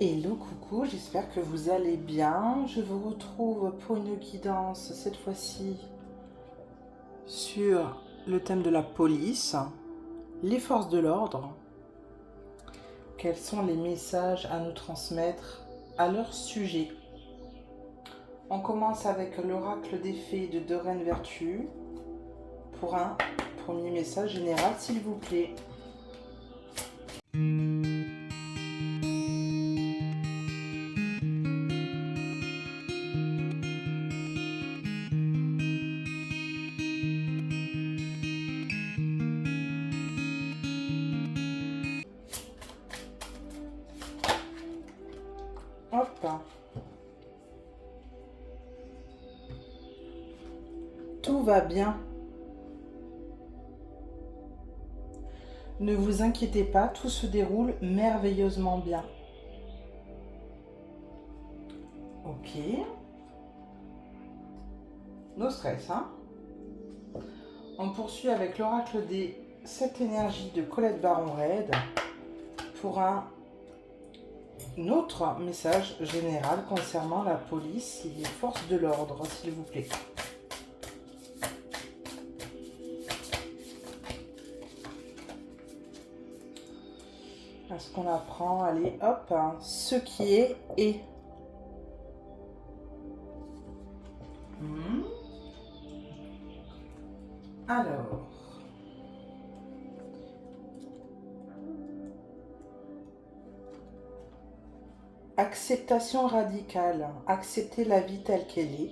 Hello, coucou, j'espère que vous allez bien. Je vous retrouve pour une guidance, cette fois-ci sur le thème de la police, les forces de l'ordre. Quels sont les messages à nous transmettre à leur sujet? On commence avec l'oracle des fées de Doreen Vertu pour un premier message général, s'il vous plaît. Hop. Tout va bien. Ne vous inquiétez pas, tout se déroule merveilleusement bien. Ok. No stress, hein? On poursuit avec l'oracle des 7 énergies de Colette Baron-Reid pour un autre message général concernant la police et les forces de l'ordre, s'il vous plaît. Est-ce qu'on apprend? Allez, hop, hein. Ce qui est. Alors. Acceptation radicale. Accepter la vie telle qu'elle est.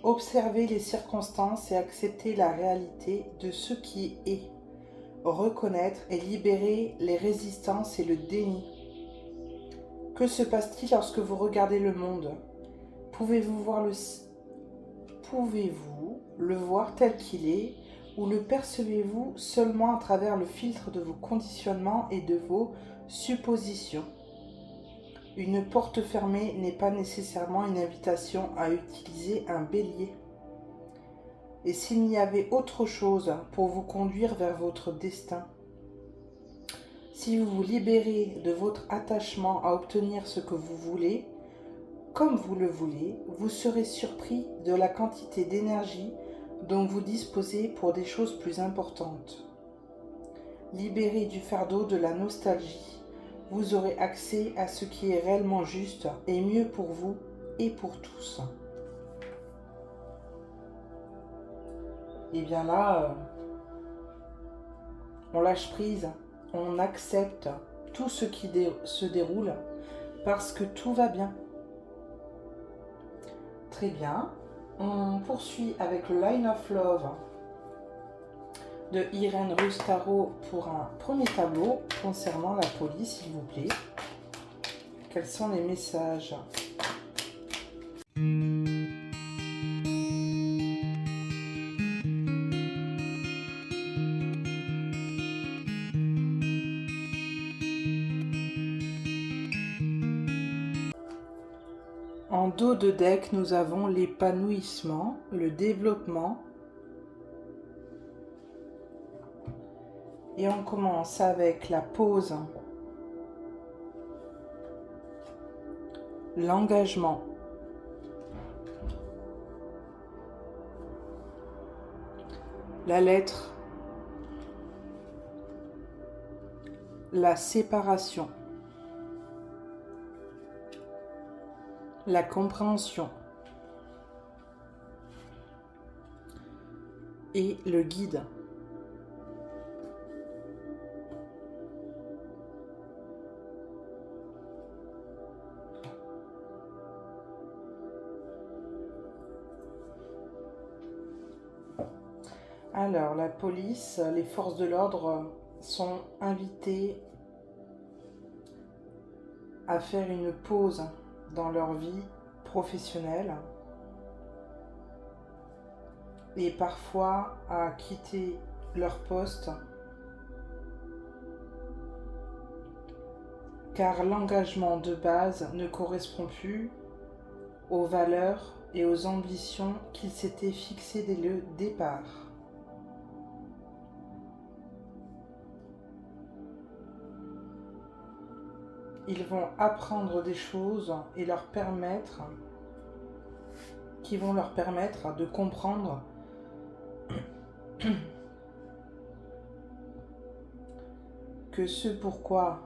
Observer les circonstances et accepter la réalité de ce qui est. Reconnaître et libérer les résistances et le déni. Que se passe-t-il lorsque vous regardez le monde? Pouvez-vous le voir tel qu'il est ou le percevez-vous seulement à travers le filtre de vos conditionnements et de vos suppositions? Une porte fermée n'est pas nécessairement une invitation à utiliser un bélier. Et s'il n'y avait autre chose pour vous conduire vers votre destin? Si vous vous libérez de votre attachement à obtenir ce que vous voulez, comme vous le voulez, vous serez surpris de la quantité d'énergie dont vous disposez pour des choses plus importantes. Libéré du fardeau de la nostalgie, vous aurez accès à ce qui est réellement juste et mieux pour vous et pour tous. Et bien là, on lâche prise, on accepte tout ce qui se déroule parce que tout va bien. Très bien. On poursuit avec le Line of Love de Irène Rustaro pour un premier tableau concernant la police, s'il vous plaît. Quels sont les messages? En dos de deck, nous avons l'épanouissement, le développement. Et on commence avec la pause, l'engagement, la lettre, la séparation, la compréhension et le guide. Alors, la police, les forces de l'ordre sont invitées à faire une pause dans leur vie professionnelle et parfois à quitter leur poste car l'engagement de base ne correspond plus aux valeurs et aux ambitions qu'ils s'étaient fixées dès le départ. ils vont apprendre des choses et qui vont leur permettre de comprendre que ce pourquoi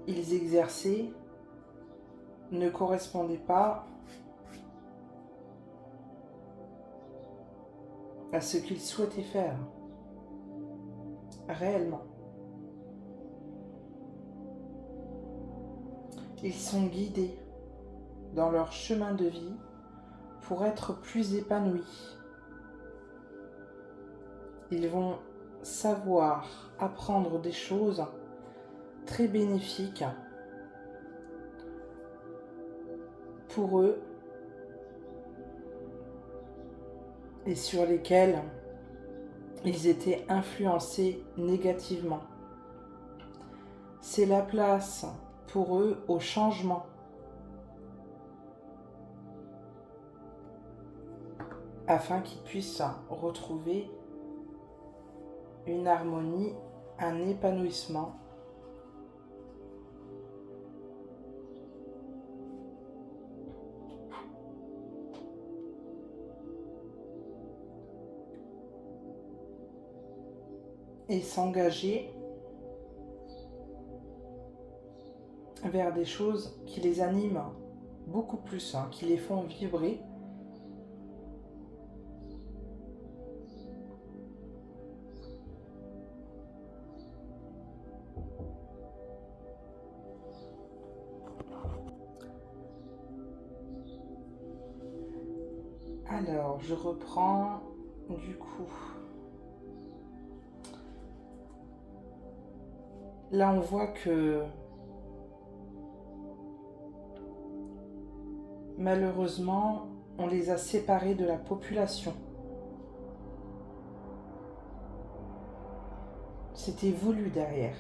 ils exerçaient ne correspondait pas à ce qu'ils souhaitaient faire réellement. Ils sont guidés dans leur chemin de vie pour être plus épanouis. Ils vont savoir apprendre des choses très bénéfiques pour eux et sur lesquels ils étaient influencés négativement. C'est la place pour eux au changement, afin qu'ils puissent retrouver une harmonie, un épanouissement et s'engager vers des choses qui les animent beaucoup plus, qui les font vibrer. Alors, je reprends du coup. Là, on voit que malheureusement, on les a séparés de la population. C'était voulu derrière.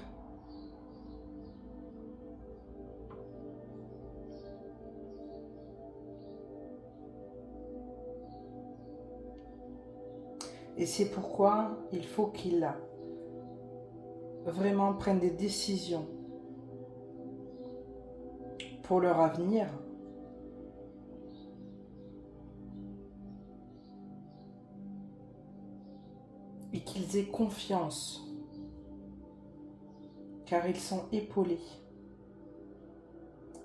Et c'est pourquoi il faut qu'ils vraiment prennent des décisions pour leur avenir, et qu'ils aient confiance, car ils sont épaulés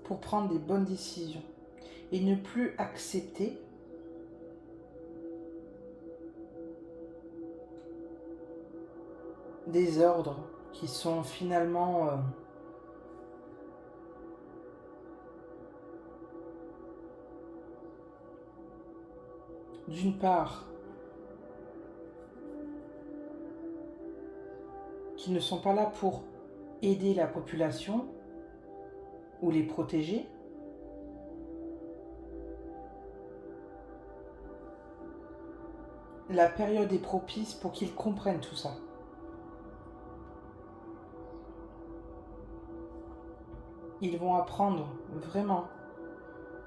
pour prendre des bonnes décisions et ne plus accepter des ordres qui sont finalement d'une part qui ne sont pas là pour aider la population ou les protéger, la période est propice pour qu'ils comprennent tout ça. Ils vont apprendre vraiment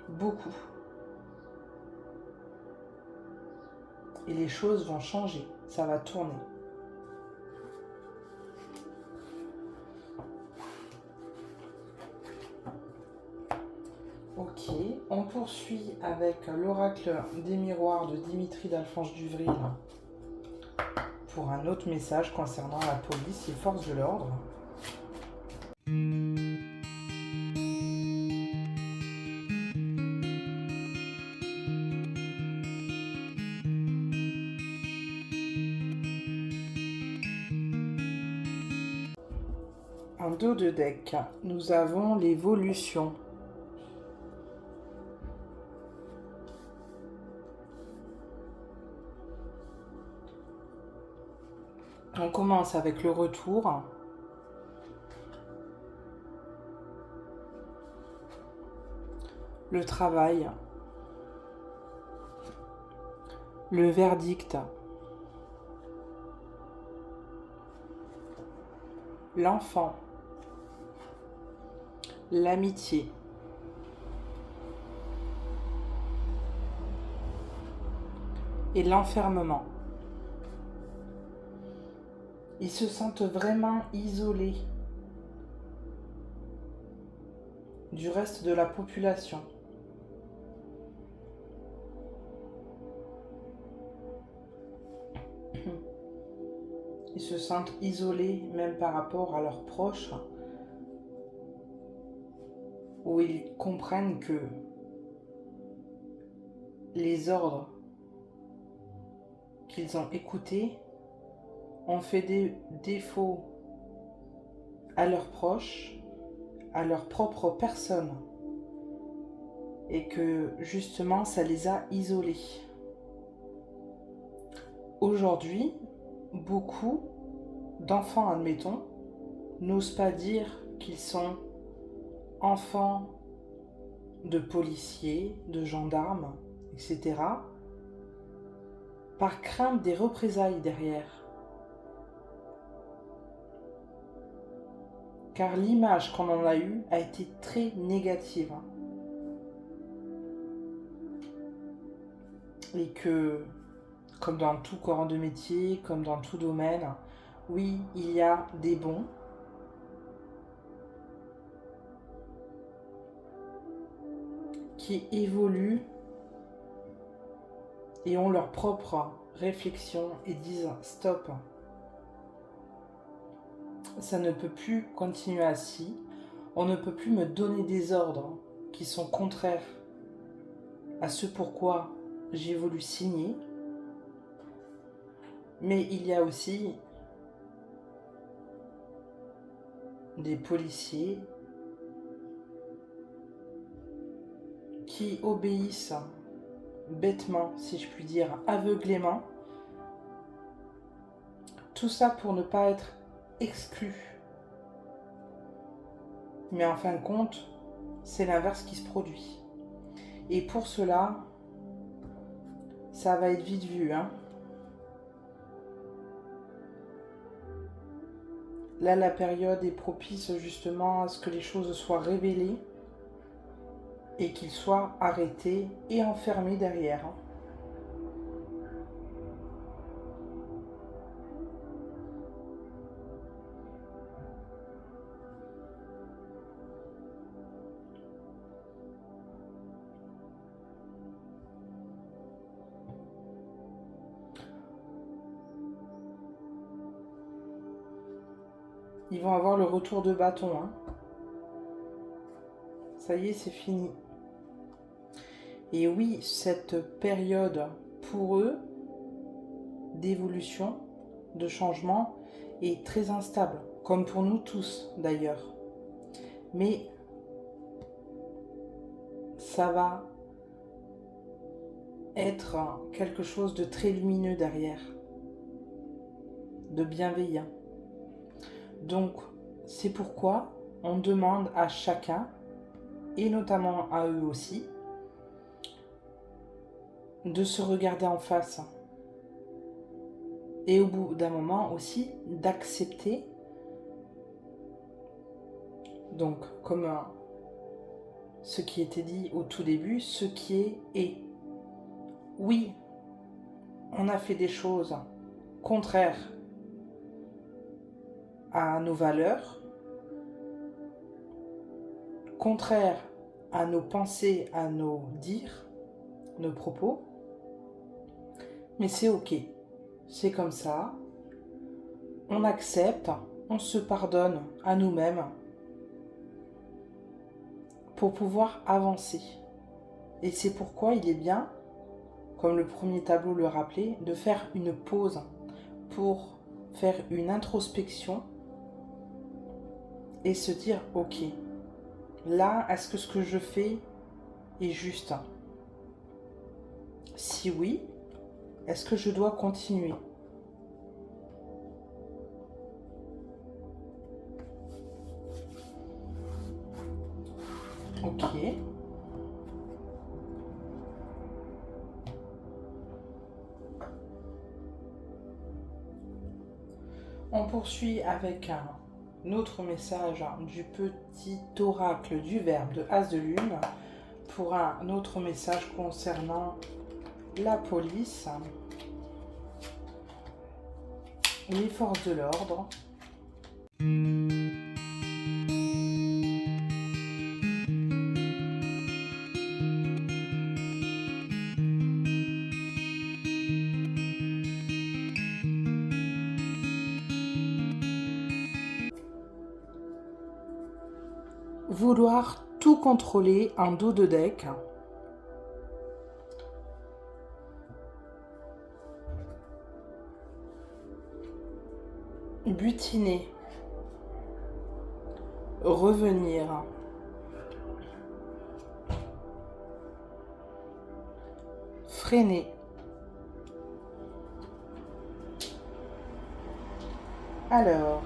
beaucoup. Et les choses vont changer, ça va tourner. Ok, on poursuit avec l'oracle des miroirs de Dimitri d'Alphonse Duvril pour un autre message concernant la police et forces de l'ordre. En dos de deck, nous avons l'évolution. On commence avec le retour. Le travail. Le verdict. L'enfant. L'amitié. Et l'enfermement. Ils se sentent vraiment isolés du reste de la population. Ils se sentent isolés même par rapport à leurs proches, où ils comprennent que les ordres qu'ils ont écoutés ont fait des défauts à leurs proches, à leur propre personne, et que justement ça les a isolés. Aujourd'hui, beaucoup d'enfants, admettons, n'osent pas dire qu'ils sont enfants de policiers, de gendarmes, etc., par crainte des représailles derrière. Car l'image qu'on en a eue a été très négative. Et que, comme dans tout corps de métier, comme dans tout domaine, oui, il y a des bons, qui évoluent et ont leur propre réflexion et disent stop, ça ne peut plus continuer ainsi, on ne peut plus me donner des ordres qui sont contraires à ce pourquoi j'ai voulu signer. Mais il y a aussi des policiers qui obéissent bêtement, si je puis dire, aveuglément. Tout ça pour ne pas être exclu. Mais en fin de compte, c'est l'inverse qui se produit. Et pour cela, ça va être vite vu, hein. Là, la période est propice justement à ce que les choses soient révélées et qu'ils soient arrêtés et enfermés derrière. Ils vont avoir le retour de bâton, hein. Ça y est, c'est fini. Et oui, cette période pour eux d'évolution, de changement, est très instable, comme pour nous tous d'ailleurs. Mais ça va être quelque chose de très lumineux derrière, de bienveillant. Donc, c'est pourquoi on demande à chacun, et notamment à eux aussi, de se regarder en face. Et au bout d'un moment aussi, d'accepter, donc comme ce qui était dit au tout début, ce qui est. Oui, on a fait des choses contraires à nos valeurs, contraires à nos pensées, à nos dires, nos propos, mais c'est ok, c'est comme ça, on accepte, on se pardonne à nous-mêmes pour pouvoir avancer. Et c'est pourquoi il est bien, comme le premier tableau le rappelait, de faire une pause pour faire une introspection et se dire ok, là, est-ce que ce que je fais est juste? Si oui, est-ce que je dois continuer? Ok. On poursuit avec un autre message du petit oracle du verbe de As de Lune pour un autre message concernant la police, les forces de l'ordre. vouloir tout contrôler en dos de deck. Butiner. Revenir. Freiner. Alors,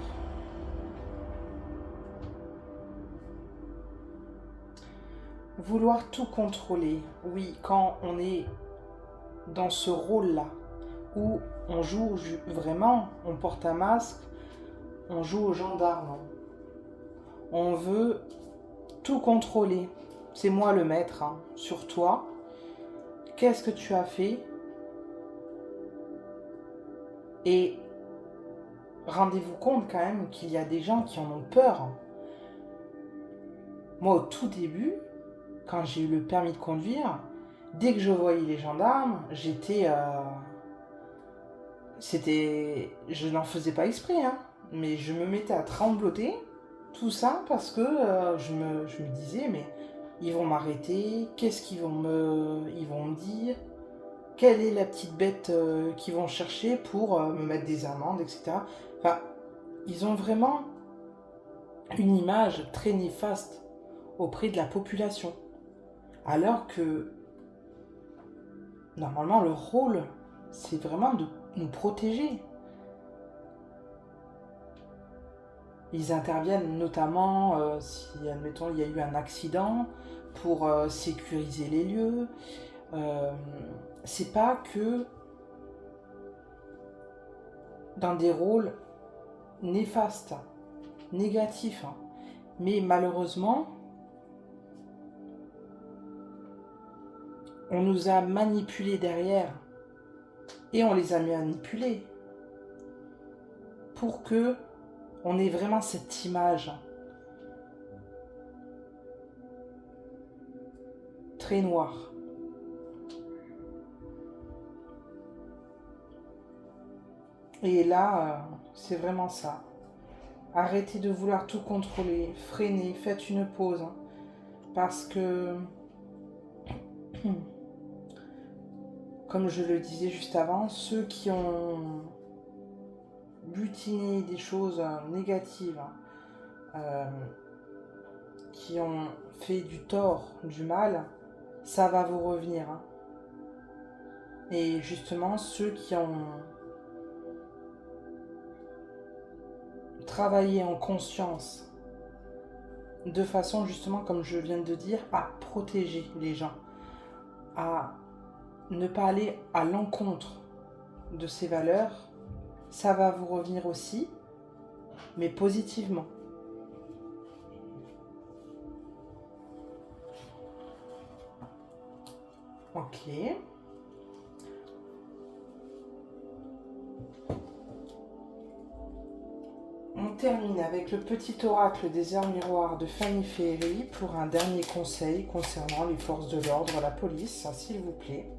vouloir tout contrôler. Oui, quand on est dans ce rôle-là, où on joue vraiment, on porte un masque, on joue au gendarme. On veut tout contrôler. C'est moi le maître, hein, sur toi. Qu'est-ce que tu as fait? Et rendez-vous compte quand même qu'il y a des gens qui en ont peur. Moi, au tout début, quand j'ai eu le permis de conduire, dès que je voyais les gendarmes, je n'en faisais pas exprès, hein, mais je me mettais à trembloter, tout ça parce que je me disais, mais ils vont m'arrêter, qu'est-ce qu'ils vont me dire? Quelle est la petite bête qu'ils vont chercher pour me mettre des amendes, etc. Enfin, ils ont vraiment une image très néfaste auprès de la population. Alors que, normalement, leur rôle, c'est vraiment de nous protéger. Ils interviennent notamment si, admettons, il y a eu un accident pour sécuriser les lieux. C'est pas que dans des rôles néfastes, négatifs, hein. Mais malheureusement, on nous a manipulés derrière et on les a manipulés pour que on ait vraiment cette image très noire. Et là, c'est vraiment ça. Arrêtez de vouloir tout contrôler, freinez, faites une pause. Hein, parce que, comme je le disais juste avant, ceux qui ont butiné des choses négatives, qui ont fait du tort, du mal, ça va vous revenir. Hein. Et justement, ceux qui ont travaillé en conscience, de façon justement, comme je viens de dire, à protéger les gens, à ne pas aller à l'encontre de ces valeurs, ça va vous revenir aussi, mais positivement. Ok. On termine avec le petit oracle des heures miroirs de Fanny Ferry pour un dernier conseil concernant les forces de l'ordre, la police, s'il vous plaît.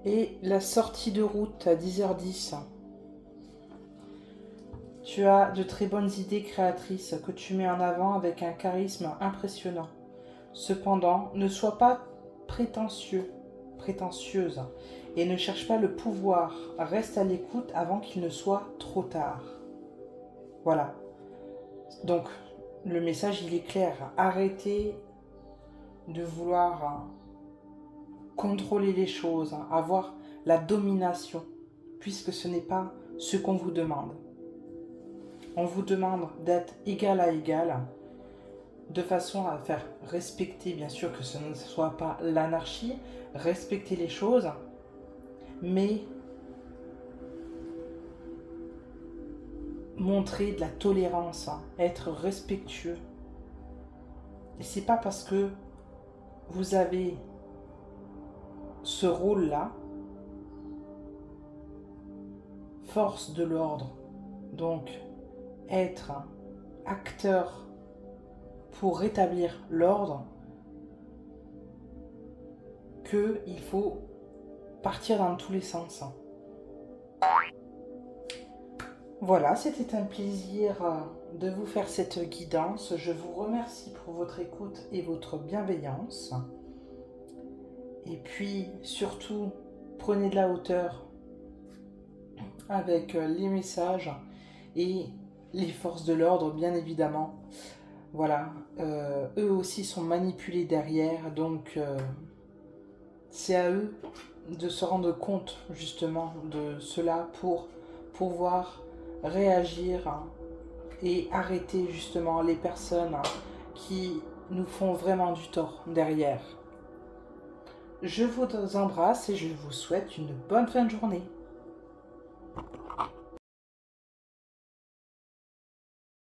Et la sortie de route à 10h10. Tu as de très bonnes idées créatrices que tu mets en avant avec un charisme impressionnant. Cependant, ne sois pas prétentieuse, et ne cherche pas le pouvoir. Reste à l'écoute avant qu'il ne soit trop tard. Voilà. Donc, le message, il est clair. Arrêtez de vouloir contrôler les choses, avoir la domination, puisque ce n'est pas ce qu'on vous demande. On vous demande d'être égal à égal, de façon à faire respecter, bien sûr que ce ne soit pas l'anarchie, respecter les choses, mais montrer de la tolérance, être respectueux. Et c'est pas parce que vous avez ce rôle-là, force de l'ordre, donc être acteur pour rétablir l'ordre, qu'il faut partir dans tous les sens. Voilà, c'était un plaisir de vous faire cette guidance. Je vous remercie pour votre écoute et votre bienveillance. Et puis, surtout, prenez de la hauteur avec les messages et les forces de l'ordre, bien évidemment. Voilà, eux aussi sont manipulés derrière, donc c'est à eux de se rendre compte justement de cela pour pouvoir réagir et arrêter justement les personnes qui nous font vraiment du tort derrière. Je vous embrasse et je vous souhaite une bonne fin de journée.